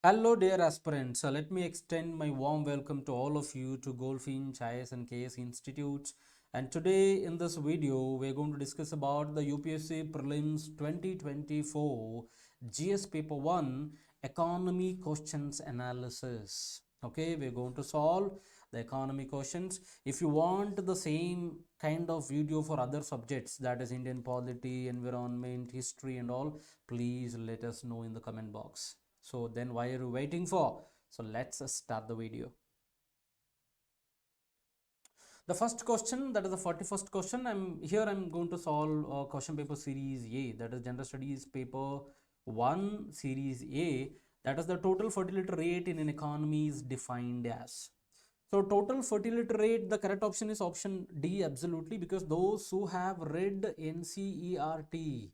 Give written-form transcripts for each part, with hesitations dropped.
Hello, dear aspirants. Let me extend my warm welcome to all of you to Goldfinch IS and KS Institutes. And today in this video, we're going to discuss about the UPSC Prelims 2024 GS Paper 1 Economy Questions Analysis. Okay, we're going to solve the economy questions. If you want the same kind of video for other subjects, that is Indian polity, environment, history, and all, please let us know in the comment box. So then why are you waiting for? So let's start the video. The first question, that is the 41st question. I'm going to solve question paper series A, that is general studies paper 1 series A, that is the total fertility rate in an economy is defined as. So total fertility rate, the correct option is option D, absolutely, because those who have read NCERT,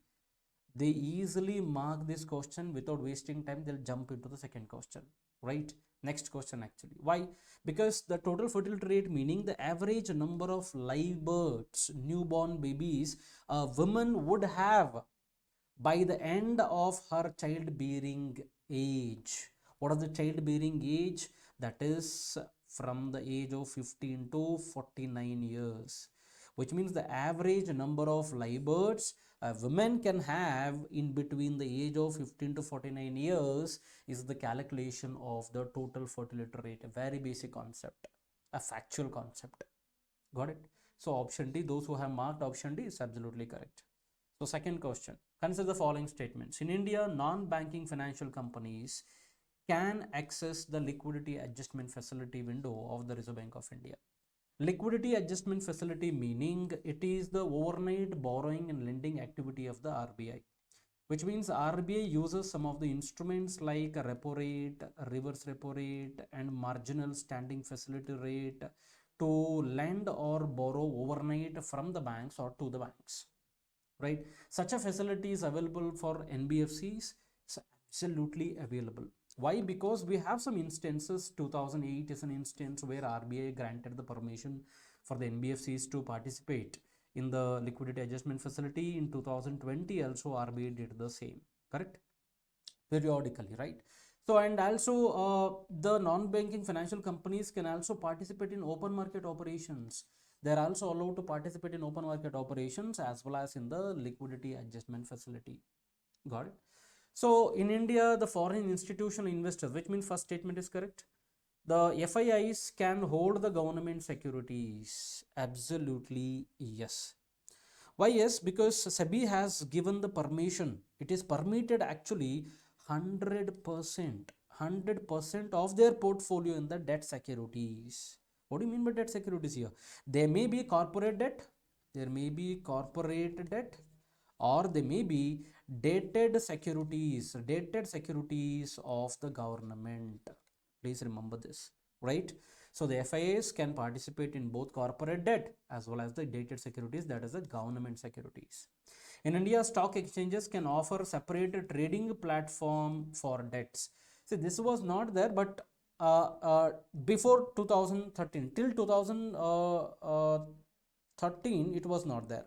they easily mark this question without wasting time. They'll jump into the second question, right? Next question, actually. Why? Because the total fertility rate, meaning the average number of live births, newborn babies a woman would have by the end of her childbearing age. What is the childbearing age? That is from the age of 15 to 49 years, which means the average number of live births a women can have in between the age of 15 to 49 years is the calculation of the total fertility rate. A very basic concept, a factual concept. Got it? So option D, those who have marked option D is absolutely correct. So second question, consider the following statements. In India, non-banking financial companies can access the liquidity adjustment facility window of the Reserve Bank of India. Liquidity adjustment facility meaning it is the overnight borrowing and lending activity of the RBI, which means RBI uses some of the instruments like a repo rate, a reverse repo rate, and marginal standing facility rate to lend or borrow overnight from the banks or to the banks, right? Such a facility is available for NBFCs. It's absolutely available. Why? Because we have some instances. 2008 is an instance where RBI granted the permission for the NBFCs to participate in the liquidity adjustment facility. In 2020 also RBI did the same, correct? Periodically, right? So and also the non-banking financial companies can also participate in open market operations. They're also allowed to participate in open market operations as well as in the liquidity adjustment facility. Got it? So in India, the foreign institutional investors, which means first statement is correct. The FIIs can hold the government securities. Absolutely yes. Why yes? Because SEBI has given the permission. It is permitted actually 100% of their portfolio in the debt securities. What do you mean by debt securities here? There may be corporate debt, there may be corporate debt, or they may be dated securities of the government. Please remember this, right? So the FIAs can participate in both corporate debt as well as the dated securities, that is the government securities. In India, stock exchanges can offer separate trading platform for debts. See, this was not there, but before 2013, till 2013, it was not there.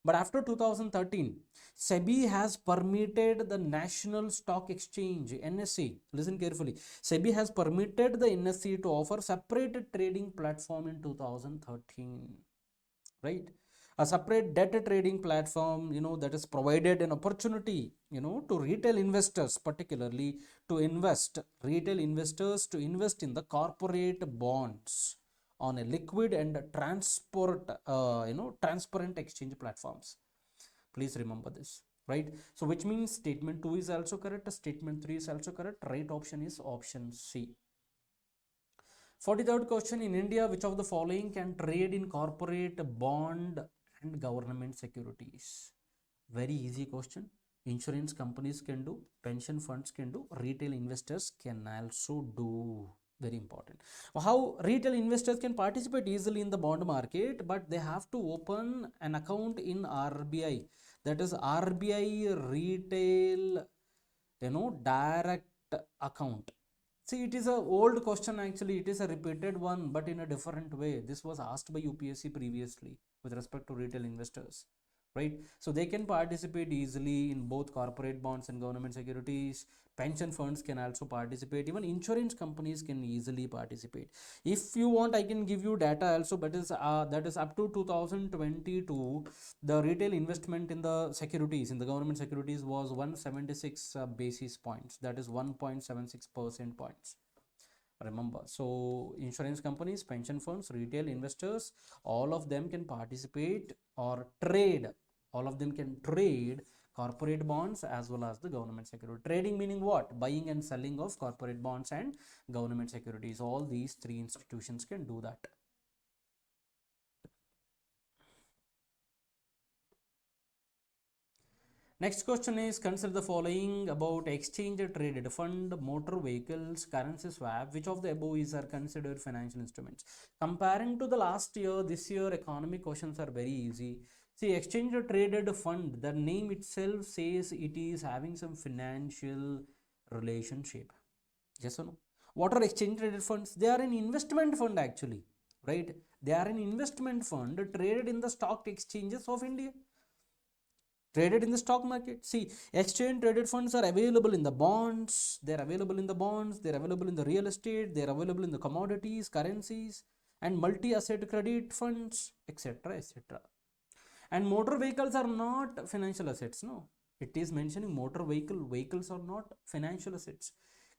But after 2013, SEBI has permitted the National Stock Exchange, NSE, listen carefully, SEBI has permitted the NSE to offer separate trading platform in 2013, right? A separate data trading platform, that is provided an opportunity, to retail investors, particularly to invest, retail investors to invest in the corporate bonds on a liquid and transparent exchange platforms. Please remember this, right? So which means statement 2 is also correct, statement 3 is also correct. Right option is option C. 43rd question, in India, which of the following can trade in corporate bond and government securities? Very easy question. Insurance companies can do, pension funds can do, retail investors can also do. Very important. How retail investors can participate easily in the bond market, but they have to open an account in RBI. That is RBI retail, direct account. See, it is a old question actually. It is a repeated one, but in a different way. This was asked by UPSC previously with respect to retail investors. right? So they can participate easily in both corporate bonds and government securities. Pension funds can also participate. Even insurance companies can easily participate. If you want, I can give you data also, but that is up to 2022. The retail investment in the securities, in the government securities, was 176 basis points. That is 1.76% points. Remember, so insurance companies, pension funds, retail investors, all of them can participate or trade. All of them can trade corporate bonds as well as the government security. Trading meaning what? Buying and selling of corporate bonds and government securities. All these three institutions can do that. Next question is, consider the following about exchange traded fund, motor vehicles, currency swap. Which of the above is are considered financial instruments? Comparing to the last year, this year economic questions are very easy. See, exchange traded fund, the name itself says it is having some financial relationship. Yes or no? What are exchange traded funds? They are an investment fund actually, right? They are an investment fund traded in the stock exchanges of India, traded in the stock market. See, exchange traded funds are available in the bonds, they're available in the bonds, they're available in the real estate, they're available in the commodities, currencies, and multi-asset credit funds, etc., etc. And motor vehicles are not financial assets, no. It is mentioning motor vehicles are not financial assets.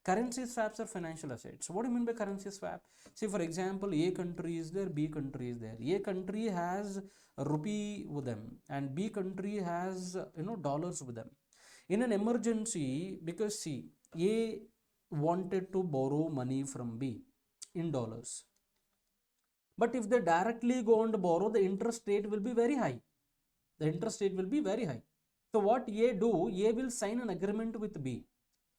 Currency swaps are financial assets. What do you mean by currency swap? See, for example, A country is there, B country is there. A country has a rupee with them, and B country has dollars with them. In an emergency, because see, A wanted to borrow money from B in dollars, but if they directly go and borrow, the interest rate will be very high. The interest rate will be very high. So what A do? A will sign an agreement with B.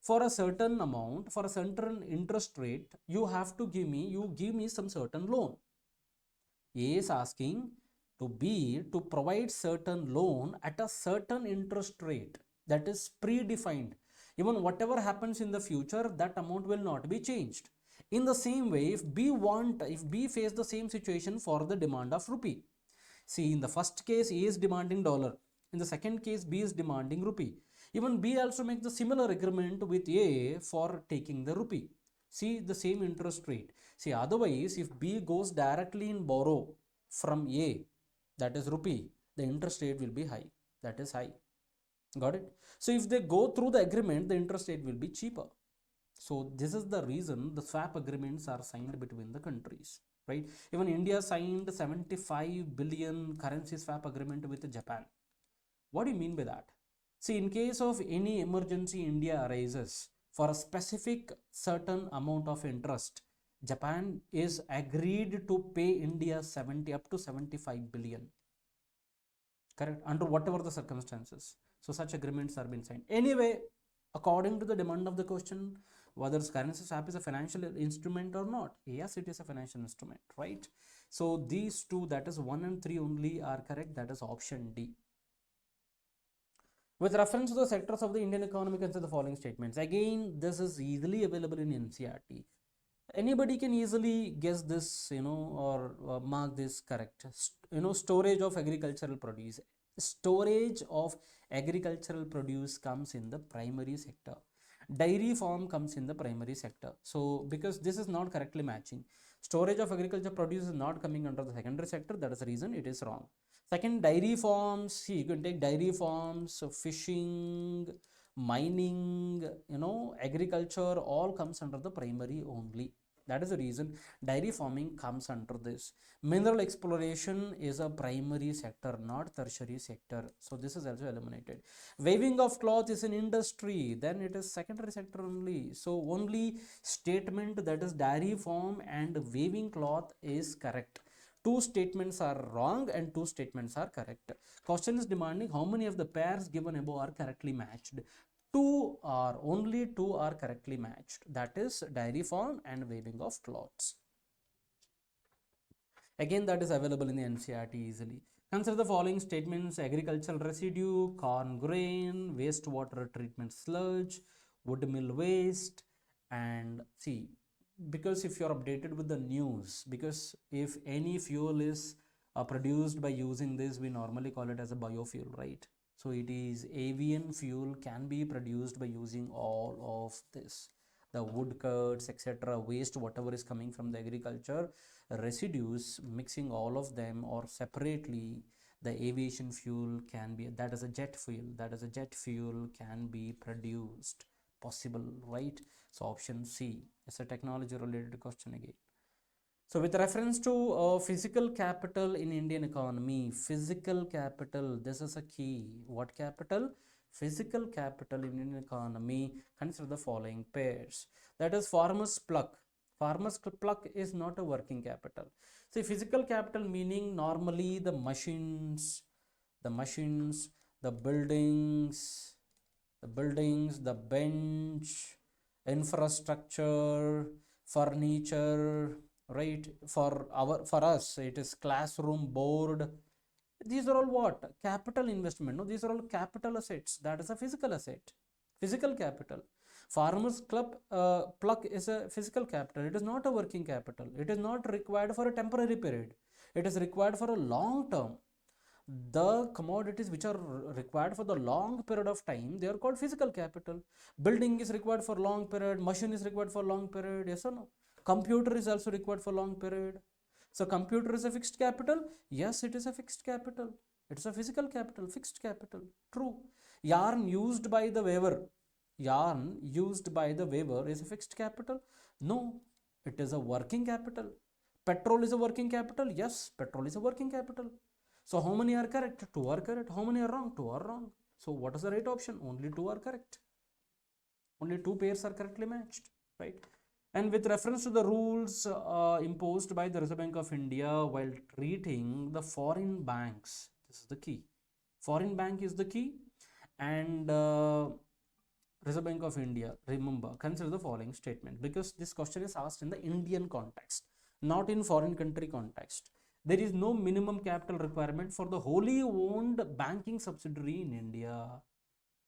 For a certain amount, for a certain interest rate, you give me some certain loan. A is asking to B to provide certain loan at a certain interest rate that is predefined. Even whatever happens in the future, that amount will not be changed. In the same way, if B face the same situation for the demand of rupee. See, in the first case, A is demanding dollar. In the second case, B is demanding rupee. Even B also makes the similar agreement with A for taking the rupee. See, the same interest rate. See, otherwise, if B goes directly and borrow from A, that is rupee, the interest rate will be high. That is high. Got it? So, if they go through the agreement, the interest rate will be cheaper. So, this is the reason the swap agreements are signed between the countries, right? Even India signed 75 billion currency swap agreement with Japan. What do you mean by that? See, in case of any emergency India arises, for a specific certain amount of interest, Japan is agreed to pay India 70 up to 75 billion. Correct? Under whatever the circumstances. So such agreements are being signed. Anyway, according to the demand of the question, whether currency swap is a financial instrument or not. Yes, it is a financial instrument, right? So these two, that is 1 and 3 only, are correct. That is option D. With reference to the sectors of the Indian economy, consider the following statements. Again, this is easily available in NCERT. Anybody can easily guess this, or mark this correct. Storage of agricultural produce. Storage of agricultural produce comes in the primary sector. Dairy farm comes in the primary sector. So, because this is not correctly matching, storage of agricultural produce is not coming under the secondary sector. That is the reason it is wrong. Second, dairy farms. See, you can take dairy farms, fishing, mining, agriculture, all comes under the primary only. That is the reason dairy farming comes under this. Mineral exploration is a primary sector, not tertiary sector. So this is also eliminated. Weaving of cloth is an industry, then it is secondary sector only. So only statement, that is dairy farm and weaving cloth, is correct. Two statements are wrong and two statements are correct. Question is demanding how many of the pairs given above are correctly matched. Only two are correctly matched. That is dairy farm and weaving of cloths. Again, that is available in the NCERT easily. Consider the following statements: agricultural residue, corn grain, wastewater treatment sludge, wood mill waste. And see, because if you're updated with the news, because if any fuel is produced by using this, we normally call it as a biofuel, right? So it is avian fuel can be produced by using all of this, the wood cuts, etc., waste, whatever is coming from the agriculture, residues, mixing all of them or separately, the aviation fuel can be, that is a jet fuel, that is a jet fuel can be produced, possible, right? So option C is a technology related question again. So with reference to physical capital in Indian economy, physical capital, this is a key. What capital? Physical capital in Indian economy, consider the following pairs. That is farmer's pluck. Farmer's pluck is not a working capital. See, physical capital meaning normally the machines, the buildings, the bench, infrastructure, furniture, right? For us, it is classroom board. These are all what? Capital investment. No, these are all capital assets. That is a physical asset. Physical capital. Farmers club pluck is a physical capital. It is not a working capital. It is not required for a temporary period. It is required for a long term. The commodities which are required for the long period of time, they are called physical capital. Building is required for long period, machine is required for long period, yes or no? Computer is also required for long period. So computer is a fixed capital, yes, it is a fixed capital. It's a physical capital, fixed capital, true. Yarn used by the weaver, is a fixed capital, no, it is a working capital. Petrol is a working capital, yes, petrol is a working capital. So how many are correct? 2 are correct. How many are wrong? 2 are wrong. So what is the right option? Only 2 are correct. Only 2 pairs are correctly matched, right? And with reference to the rules imposed by the Reserve Bank of India while treating the foreign banks, this is the key. Foreign bank is the key, and Reserve Bank of India, remember, consider the following statement, because this question is asked in the Indian context, not in foreign country context. There is no minimum capital requirement for the wholly owned banking subsidiary in India.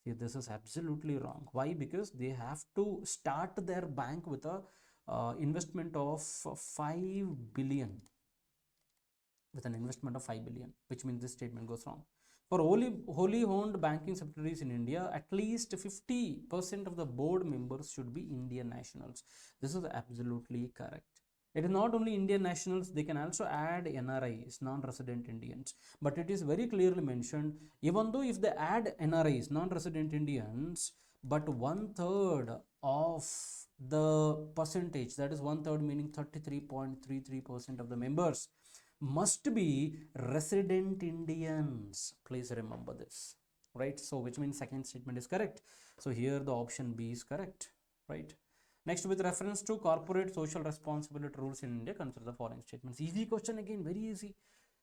See, this is absolutely wrong. Why? Because they have to start their bank with a investment of 5 billion, with an investment of 5 billion, which means this statement goes wrong. For wholly owned banking subsidiaries in India, at least 50% of the board members should be Indian nationals. This is absolutely correct. It is not only Indian nationals, they can also add NRIs, non-resident Indians. But it is very clearly mentioned, even though if they add NRIs, non-resident Indians, but 1/3 of the percentage, that is 1/3 meaning 33.33% of the members, must be resident Indians. Please remember this, right? So which means second statement is correct. So here the option B is correct, right? Next, with reference to corporate social responsibility rules in India, consider the following statements. Easy question again, very easy.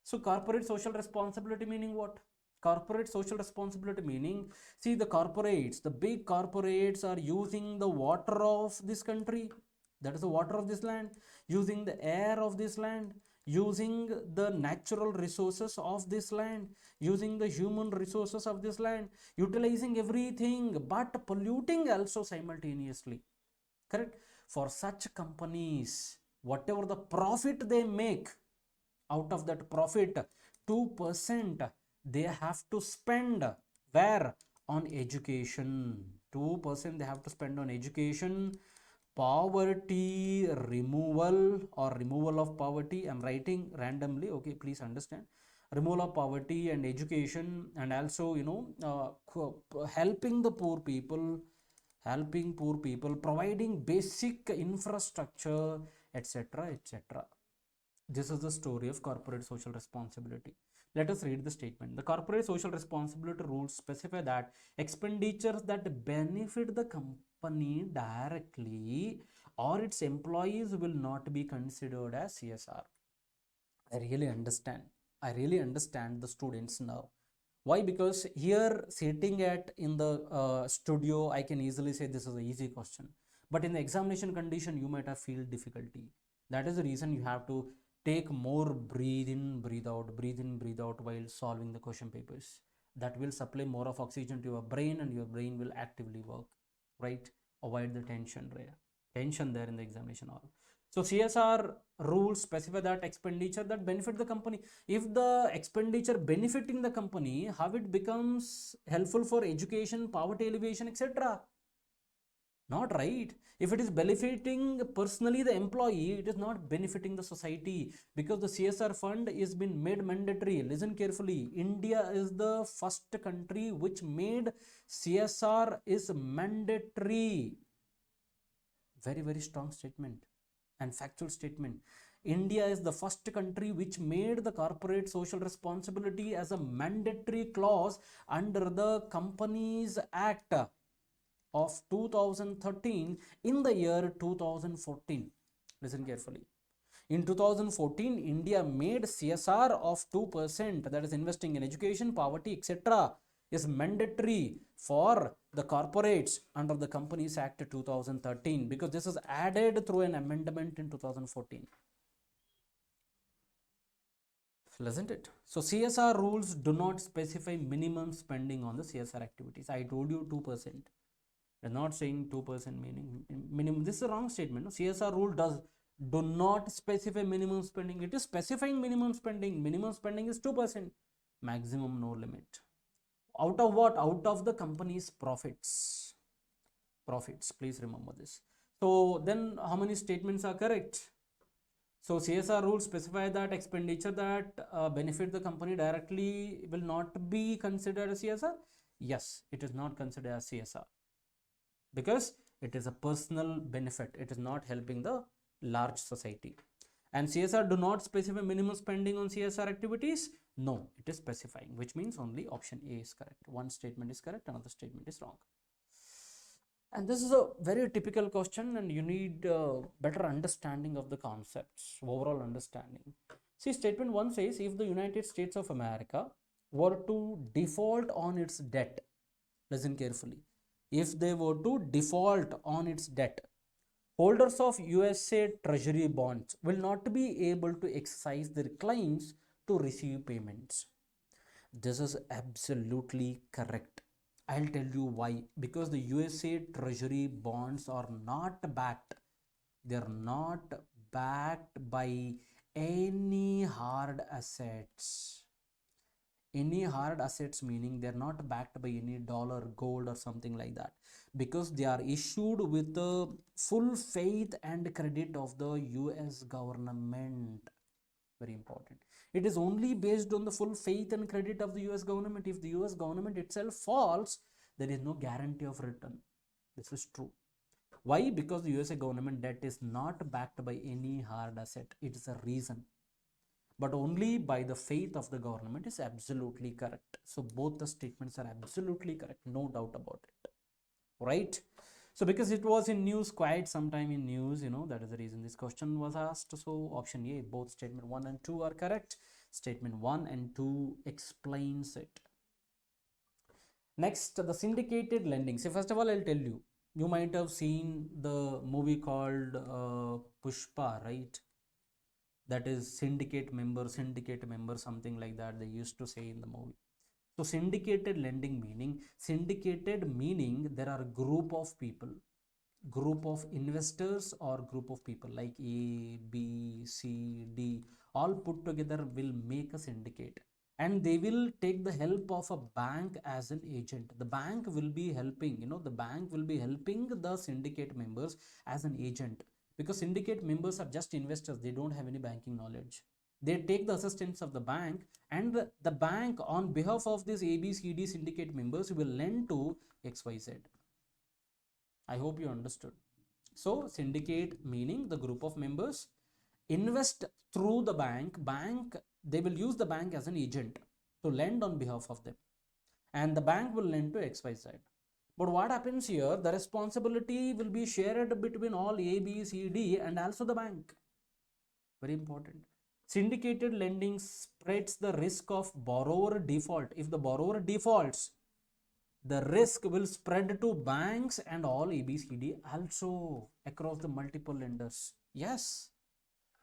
So corporate social responsibility meaning what? Corporate social responsibility meaning, see, the corporates, the big corporates are using the water of this country, that is the water of this land, using the air of this land, using the natural resources of this land, using the human resources of this land, utilizing everything, but polluting also simultaneously. Correct? For such companies, whatever the profit they make, out of that profit, 2% they have to spend where? On education. 2% they have to spend on education, poverty removal, or removal of poverty. I'm writing randomly, okay, please understand. Removal of poverty and education, and also, helping the poor people, providing basic infrastructure, etc., etc. This is the story of corporate social responsibility. Let us read the statement. The corporate social responsibility rules specify that expenditures that benefit the company directly or its employees will not be considered as CSR. I really understand the students now. Why? Because here, sitting at in the studio, I can easily say this is an easy question, but in the examination condition you might have feel difficulty. That is the reason you have to take more breathe in, breathe in, breathe out while solving the question papers. That will supply more of oxygen to your brain, and your brain will actively work, right? Avoid the tension there in the examination hall. So CSR rules specify that expenditure that benefit the company. If the expenditure benefiting the company, how it becomes helpful for education, poverty alleviation, etc. Not right. If it is benefiting personally the employee, it is not benefiting the society, because the CSR fund is been made mandatory. Listen carefully. India is the first country which made CSR is mandatory. Very, very strong statement and factual statement. India is the first country which made the corporate social responsibility as a mandatory clause under the Companies Act of 2013 in the year 2014. Listen carefully. In 2014, India made CSR of 2%, that is investing in education, poverty, etc., is mandatory for the corporates under the Companies Act 2013, because this is added through an amendment in 2014. Isn't it? So CSR rules do not specify minimum spending on the CSR activities. I told you 2%. They're not saying 2% meaning minimum. This is a wrong statement. No? CSR rule do not specify minimum spending. It is specifying minimum spending. Minimum spending is 2%. Maximum no limit. Out of what? Out of the company's profits. Profits. Please remember this. So then how many statements are correct? So CSR rules specify that expenditure that benefit the company directly will not be considered as CSR. Yes, it is not considered as CSR, because it is a personal benefit. It is not helping the large society. And CSR do not specify minimum spending on CSR activities. No, it is specifying, which means only option A is correct. One statement is correct, another statement is wrong. And this is a very typical question, and you need better understanding of the concepts, overall understanding. See, statement 1 says, if the United States of America were to default on its debt, listen carefully, if they were to default on its debt, holders of USA Treasury bonds will not be able to exercise their claims to receive payments. This is absolutely correct. I'll tell you why. Because the USA Treasury bonds are not backed. They're not backed by any hard assets. Any hard assets meaning they're not backed by any dollar, gold, or something like that, because they are issued with the full faith and credit of the US government. Very important. It is only based on the full faith and credit of the US government. If the US government itself falls, there is no guarantee of return. This is true. Why? Because the USA government debt is not backed by any hard asset. It is a reason, but only by the faith of the government is absolutely correct. So both the statements are absolutely correct, no doubt about it, right? So because it was in news, quite sometime in news, that is the reason this question was asked. So option A, both statement 1 and 2 are correct. Statement 1 and 2 explains it. Next, the syndicated lending. So first of all, I'll tell you, you might have seen the movie called Pushpa, right? That is syndicate member, something like that they used to say in the movie. So syndicated lending meaning there are a group of people, group of investors, or group of people like A, B, C, D, all put together will make a syndicate, and they will take the help of a bank as an agent. The bank will be helping, the bank will be helping the syndicate members as an agent, because syndicate members are just investors. They don't have any banking knowledge. They take the assistance of the bank, and the bank on behalf of these ABCD syndicate members will lend to XYZ. I hope you understood. So syndicate meaning the group of members invest through the bank. They will use the bank as an agent to lend on behalf of them, and the bank will lend to XYZ. But what happens here, the responsibility will be shared between all A, B, C, D, and also the bank. Very important. Syndicated lending spreads the risk of borrower default. If the borrower defaults, the risk will spread to banks and all ABCD also across the multiple lenders. Yes,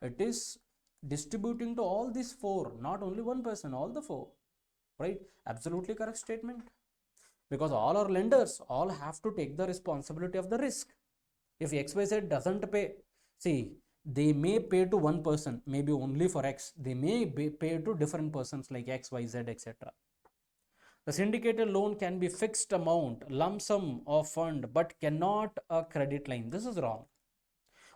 it is distributing to all these four, not only one person, all the four, right? Absolutely correct statement. Because all our lenders all have to take the responsibility of the risk. If XYZ doesn't pay, see, they may pay to one person, maybe only for X. They may pay to different persons like X, Y, Z, etc. The syndicated loan can be fixed amount, lump sum of fund, but cannot a credit line. This is wrong.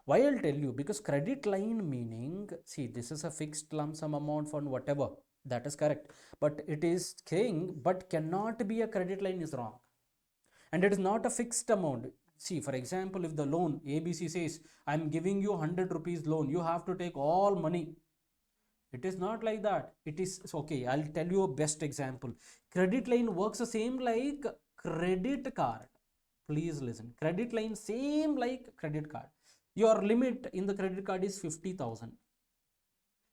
Why? I'll tell you. Because credit line meaning, see, this is a fixed lump sum amount fund, whatever. That is correct. But it is saying, but cannot be a credit line is wrong. And it is not a fixed amount. See, for example, if the loan ABC says, I'm giving you 100 rupees loan, you have to take all money. It is not like that. It is okay. I'll tell you a best example. Credit line works the same like credit card. Please listen. Credit line same like credit card. Your limit in the credit card is 50,000.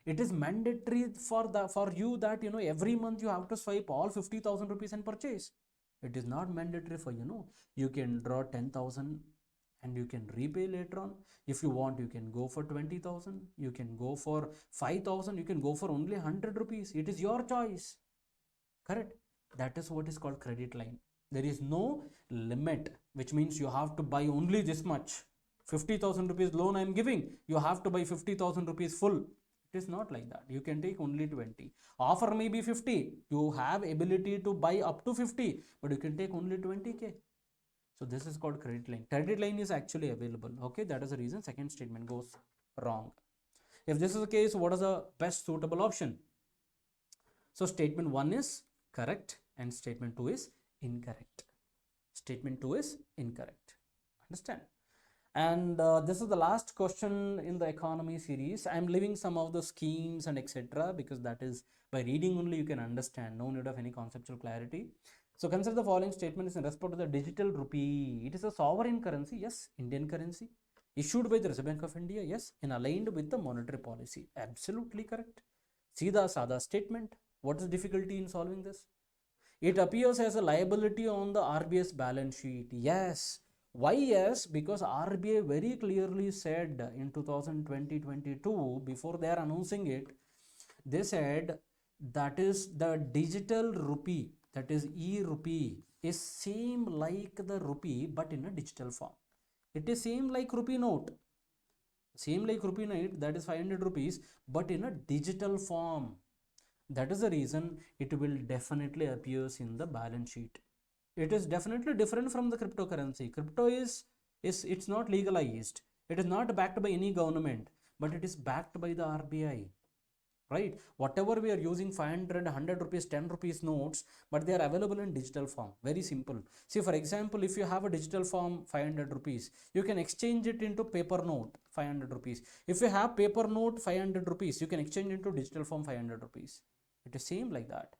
It is mandatory for you that every month you have to swipe all 50,000 rupees and purchase. It is not mandatory for you can draw 10,000 and you can repay later on. If you want, you can go for 20,000, you can go for 5,000, you can go for only 100 rupees. It is your choice. Correct? That is what is called credit line. There is no limit, which means you have to buy only this much. 50,000 rupees loan I am giving, you have to buy 50,000 rupees full. It is not like that. You can take only 20. Offer may be 50. You have ability to buy up to 50, but you can take only 20k. So this is called credit line. Credit line is actually available. Okay, that is the reason second statement goes wrong. If this is the case, what is the best suitable option? So statement 1 is correct and statement 2 is incorrect. Statement 2 is incorrect. Understand? And this is the last question in the economy series. I am leaving some of the schemes and etc. because that is by reading only you can understand. No need of any conceptual clarity. So consider the following statement is in respect to the digital rupee. It is a sovereign currency. Yes. Indian currency. Issued by the Reserve Bank of India. Yes. And aligned with the monetary policy. Absolutely correct. Seedha Sada statement. What is the difficulty in solving this? It appears as a liability on the RBI's balance sheet. Yes. Why? Yes, because RBI very clearly said in 2020-22, before they are announcing it, they said that is the digital rupee, that is e-rupee, is same like the rupee but in a digital form. It is same like rupee note. Same like rupee note, that is 500 rupees, but in a digital form. That is the reason it will definitely appears in the balance sheet. It is definitely different from the cryptocurrency. Crypto is it's not legalized. It is not backed by any government, but it is backed by the RBI. Right? Whatever we are using 500, 100 rupees, 10 rupees notes, but they are available in digital form. Very simple. See, for example, if you have a digital form 500 rupees, you can exchange it into paper note 500 rupees. If you have paper note 500 rupees, you can exchange into digital form 500 rupees. It is same like that.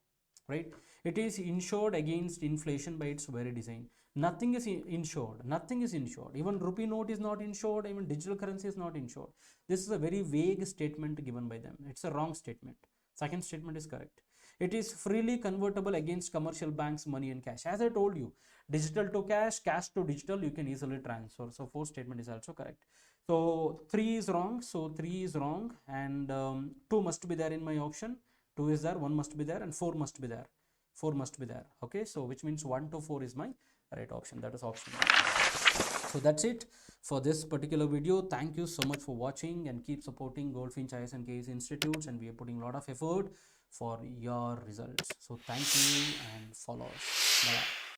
Right? It is insured against inflation by its very design. Nothing is insured. Nothing is insured. Even rupee note is not insured. Even digital currency is not insured. This is a very vague statement given by them. It's a wrong statement. Second statement is correct. It is freely convertible against commercial banks, money and cash. As I told you, digital to cash, cash to digital, you can easily transfer. So fourth statement is also correct. So 3 is wrong. So 3 is wrong. And 2 must be there in my option. 2 is there, 1 must be there, and 4 must be there. 4 must be there. Okay, so which means 1 to 4 is my right option. That is option 1. So that's it for this particular video. Thank you so much for watching and keep supporting Goldfinch IS and KS Institutes, and we are putting a lot of effort for your results. So thank you and follow us. Bye.